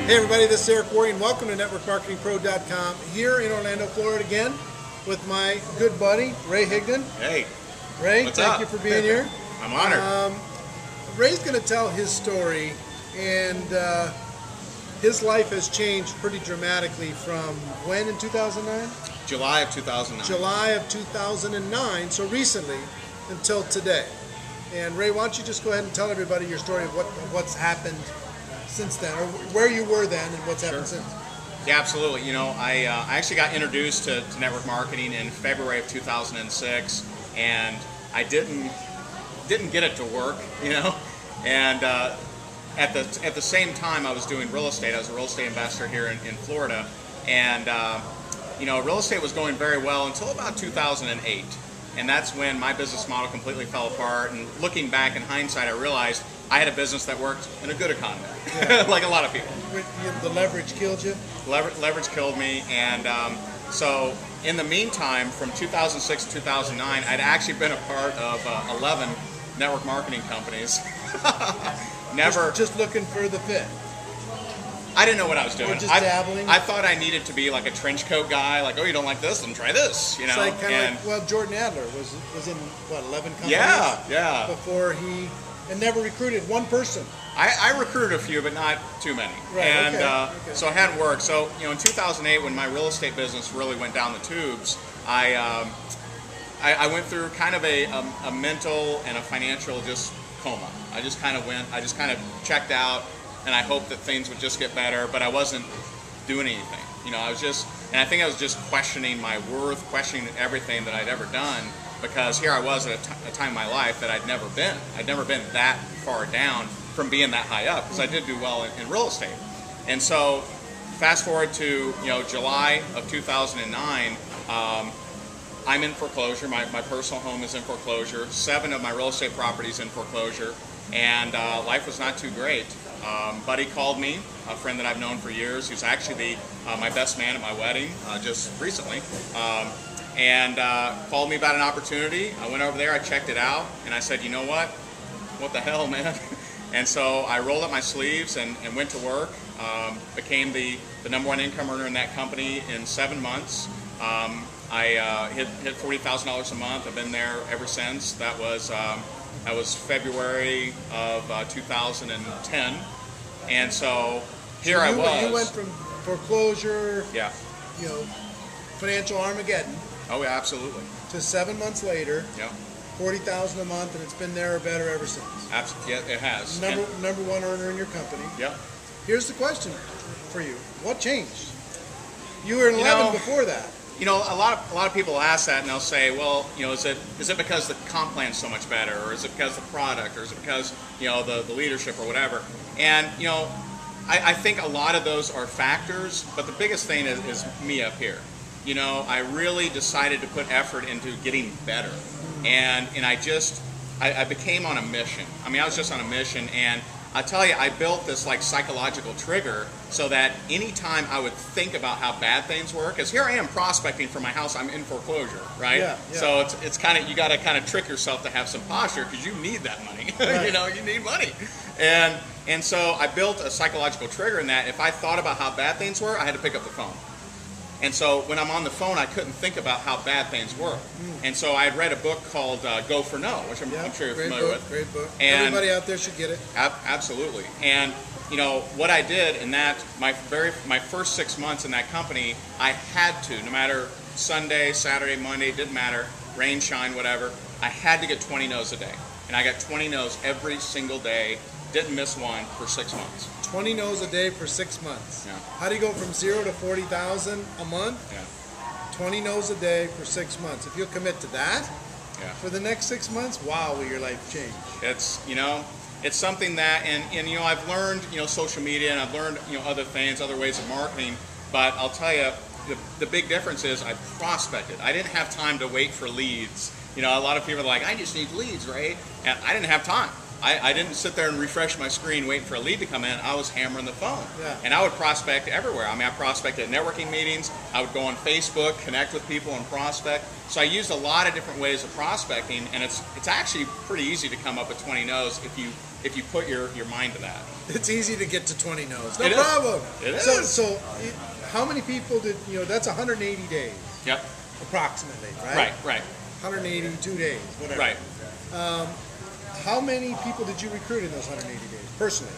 Hey everybody, this is Eric Worre. Welcome to NetworkMarketingPro.com here in Orlando, Florida again with my good buddy, Ray Higdon. Hey. Ray, what's thank up? you for being here. I'm honored. Ray's going to tell his story, and his life has changed pretty dramatically from when in 2009? July of 2009. July of 2009, so recently, until today. And Ray, why don't you just go ahead and tell everybody your story of what's happened since then, or where you were then and what's happened since. Yeah, absolutely. You know, I actually got introduced to network marketing in February of 2006, and I didn't get it to work, you know. And at the same time, I was doing real estate. I was a real estate investor here in Florida, and you know, real estate was going very well until about 2008, and that's when my business model completely fell apart. And looking back in hindsight, I realized I had a business that worked in a good economy, yeah. Like a lot of people. The leverage killed you? Leverage killed me, and so in the meantime, from 2006 to 2009, I'd actually been a part of 11 network marketing companies. Just looking for the fit. I didn't know what I was doing. Or just dabbling. I thought I needed to be like a trench coat guy, like, oh, you don't like this, then try this, you know. It's like well, Jordan Adler was in what, 11 companies? Yeah. Before and never recruited one person. I recruited a few, but not too many. Right. And okay. So it hadn't worked. So, you know, in 2008, when my real estate business really went down the tubes, I went through kind of a mental and a financial just coma. I just kind of checked out, and I hoped that things would just get better, but I wasn't doing anything. You know, and I think I was just questioning my worth, questioning everything that I'd ever done, because here I was at a time in my life that I'd never been. I'd never been that far down from being that high up, because I did do well in real estate. And so, fast forward to, you know, July of 2009, I'm in foreclosure. My personal home is in foreclosure. 7 of my real estate properties in foreclosure, and life was not too great. Buddy called me, a friend that I've known for years, who's actually my best man at my wedding just recently, and called me about an opportunity. I went over there, I checked it out, and I said, you know what the hell, man? And so I rolled up my sleeves and went to work, became the #1 income earner in that company in 7 months. I hit $40,000 a month. I've been there ever since. That was February of 2010, and so here I was. You went from foreclosure, yeah, you know, financial Armageddon. Oh yeah, absolutely. To 7 months later, yeah, $40,000 a month, and it's been there or better ever since. Yeah, it has. #1 earner in your company. Yeah. Here's the question for you: what changed? You were in 11 before that. You know, a lot of people ask that, and they'll say, well, you know, is it because the comp plan's so much better, or is it because the product, or is it because, you know, the leadership or whatever? And, you know, I think a lot of those are factors, but the biggest thing is me up here. You know, I really decided to put effort into getting better, and I became on a mission. I mean, I was just on a mission, and I tell you, I built this like psychological trigger so that anytime I would think about how bad things were, because here I am prospecting for my house, I'm in foreclosure, right? Yeah. So it's kind of, you got to kind of trick yourself to have some posture, because you need that money. Right. You know, you need money, and so I built a psychological trigger in that if I thought about how bad things were, I had to pick up the phone. And so when I'm on the phone, I couldn't think about how bad things were. And so I had read a book called Go for No, which I'm sure you're familiar with. Great book. And everybody out there should get it. Absolutely. And you know what I did in that, my first 6 months in that company, I had to, no matter Sunday, Saturday, Monday, didn't matter, rain, shine, whatever, I had to get 20 no's a day. And I got 20 no's every single day, didn't miss one for 6 months. 20 no's a day for 6 months. Yeah. How do you go from 0 to 40,000 a month? Yeah. 20 no's a day for 6 months. If you'll commit to that, yeah, for the next 6 months, wow, will your life change? It's, you know, it's something that, and you know, I've learned, you know, social media, and I've learned, you know, other things, other ways of marketing, but I'll tell you, the big difference is I prospected. I didn't have time to wait for leads. You know, a lot of people are like, I just need leads, right? And I didn't have time. I didn't sit there and refresh my screen waiting for a lead to come in. I was hammering the phone. Yeah. And I would prospect everywhere. I mean, I prospected at networking meetings. I would go on Facebook, connect with people and prospect. So I used a lot of different ways of prospecting, and it's actually pretty easy to come up with 20 no's if you put your mind to that. It's easy to get to 20 no's. No It is. problem. It So, is. so how many people did, that's 180 days, Yep. approximately, right? Right. 182 days, whatever. Right. How many people did you recruit in those 180 days, personally?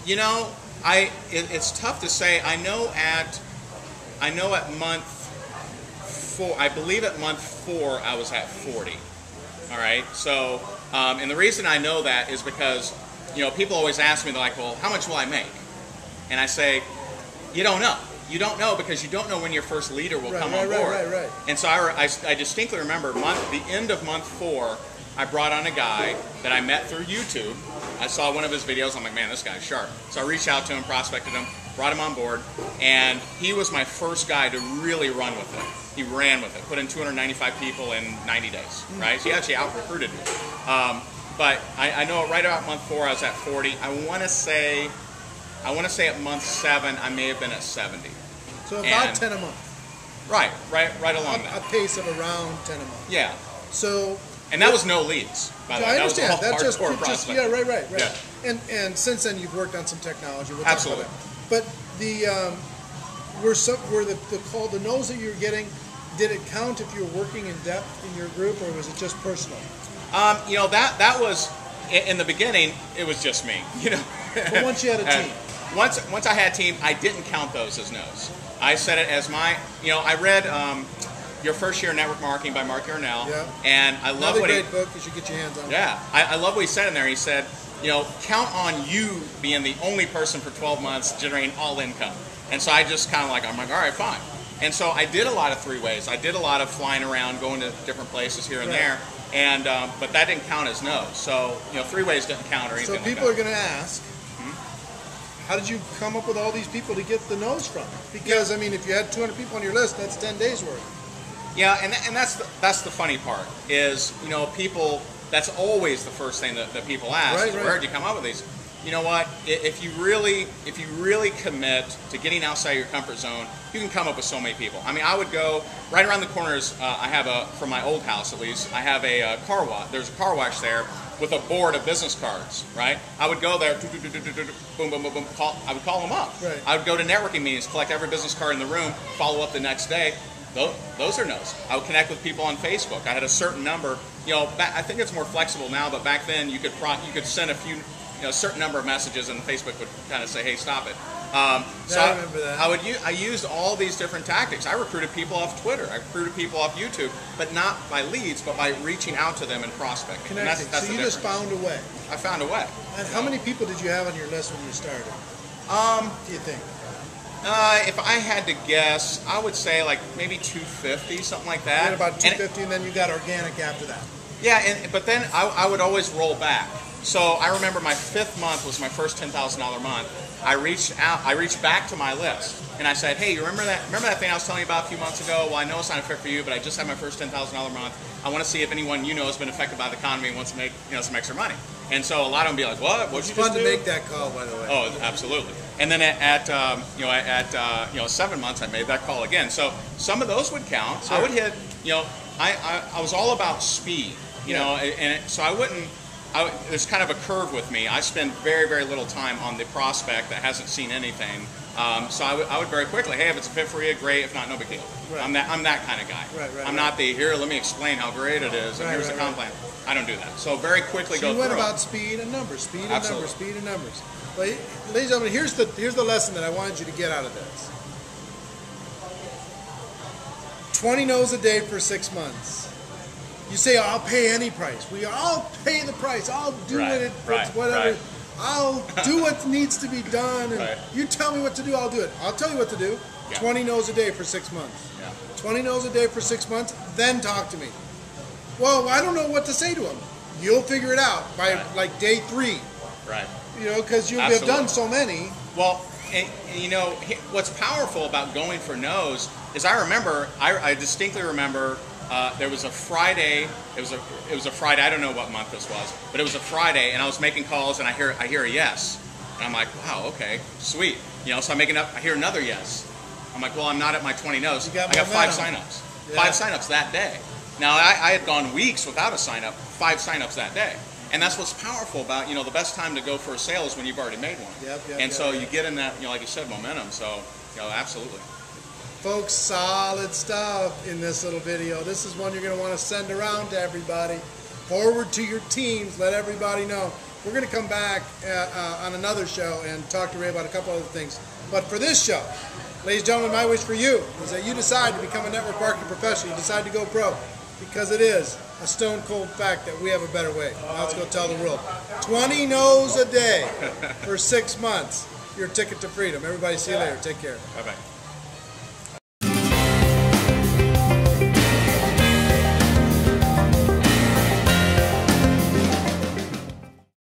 You know, it's tough to say. I know at month 4, I believe at month 4 I was at 40. All right. So, and the reason I know that is because, people always ask me, they're like, well, how much will I make? And I say, you don't know. You don't know because you don't know when your first leader will come on board. Right. And so I distinctly remember the end of month 4, I brought on a guy that I met through YouTube. I saw one of his videos. I'm like, man, this guy's sharp. So I reached out to him, prospected him, brought him on board, and he was my first guy to really run with it. He ran with it, put in 295 people in 90 days, right? So he actually out-recruited me. But I know right about month 4, I was at 40. I want to say at month 7, I may have been at 70. So about And- 10 a month. Right along A that. pace of around 10 a month. Yeah. So And that was no leads, by the way. I That was understand. all That's just hardcore prospecting. yeah, right. Yeah. And since then you've worked on some technology. We'll Absolutely. talk about that. But the were the no's that you were getting, did it count if you were working in depth in your group, or was it just personal? That was in the beginning. It was just me. But once you had a team, Once I had a team, I didn't count those as no's. I said it as my. I read Your First Year in Network Marketing by Mark Yarnell, Yeah. and I love another what he. great book. You should get your hands on it. Yeah, I love what he said in there. He said, count on you being the only person for 12 months generating all income. And so I just kind of I'm like, all right, fine. And so I did a lot of 3 ways. I did a lot of flying around, going to different places here and Right. there, and but that didn't count as no. So 3 ways didn't count or anything So people like are going to ask, how did you come up with all these people to get the no's from? Because I mean, if you had 200 people on your list, that's 10 days worth. Yeah, and that's the funny part is people. That's always the first thing that people ask. Right, is, right. Where did you come up with these? You know what? If you really commit to getting outside your comfort zone, you can come up with so many people. I mean, I would go right around the corners. I have from my old house at least. I have a car wash. There's a car wash there with a board of business cards. Right? I would go there. Boom, boom, boom, boom. I would call them up. Right. I would go to networking meetings, collect every business card in the room, follow up the next day. Those are no's. I would connect with people on Facebook. I had a certain number. I think it's more flexible now, but back then you could send a few, certain number of messages, and Facebook would kind of say, "Hey, stop it." So I remember that. I used all these different tactics. I recruited people off Twitter. I recruited people off YouTube, but not by leads, but by reaching out to them and prospecting. And Connecting. that's So the you just difference. found a way. I found a way. And how many people did you have on your list when you started? Do you think? If I had to guess, I would say maybe 250, something like You that. had about And 250, and then you got organic after that. Yeah, but then I would always roll back. So I remember my 5th month was my first $10,000 month. I reached back to my list, and I said, "Hey, you remember that thing I was telling you about a few months ago? Well, I know it's not a fit for you, but I just had my first $10,000 month. I want to see if anyone has been affected by the economy and wants to make some extra money." And so a lot of them be like, "What? What'd It's you fun just to do?" make that call, by the way. Oh, absolutely. And then at 7 months, I made that call again. So some of those would count. Sure. I would hit. I was all about speed. So I wouldn't. There's kind of a curve with me. I spend very, very little time on the prospect that hasn't seen anything. So I would very quickly, hey, if it's a fit for you, great. If not, no big deal. Right. I'm that kind of guy. Right, I'm not the here. Let me explain how great it is. And Right, here's right, the comp plan. I don't do that. So very quickly So go you went through. about speed and numbers, speed and Absolutely. numbers, speed and numbers. Well, ladies and gentlemen, here's the lesson that I wanted you to get out of this. 20 no's a day for 6 months. You say, I'll pay any price. I'll pay the price. I'll do Right, it. right, Whatever. right. I'll do what needs to be done. And Right. you tell me what to do, I'll do it. I'll tell you what to do. Yeah. 20 no's a day for 6 months. Yeah. 20 no's a day for 6 months, then talk to me. Well, I don't know what to say to them. You'll figure it out by Right. day 3. Right. Because you'll have Absolutely. done so many. Well, and what's powerful about going for no's is I distinctly remember there was a Friday. It was a Friday. I don't know what month this was, but it was a Friday, and I was making calls, and I hear a yes, and I'm like, wow, okay, sweet. So I'm I hear another yes. I'm like, well, I'm not at my 20 no's. I got 5 signups. Yeah. 5 signups that day. Now I had gone weeks without a sign up. 5 signups that day. And that's what's powerful about, the best time to go for a sale is when you've already made one. You get in that, like you said, momentum. So, absolutely. Folks, solid stuff in this little video. This is one you're going to want to send around to everybody. Forward to your teams. Let everybody know. We're going to come back on another show and talk to Ray about a couple other things. But for this show, ladies and gentlemen, my wish for you is that you decide to become a network marketing professional. You decide to go pro, because it is a stone cold fact that we have a better way. Now let's go tell the world. 20 no's a day for 6 months. Your ticket to freedom. Everybody, see you later. Take care. Bye-bye.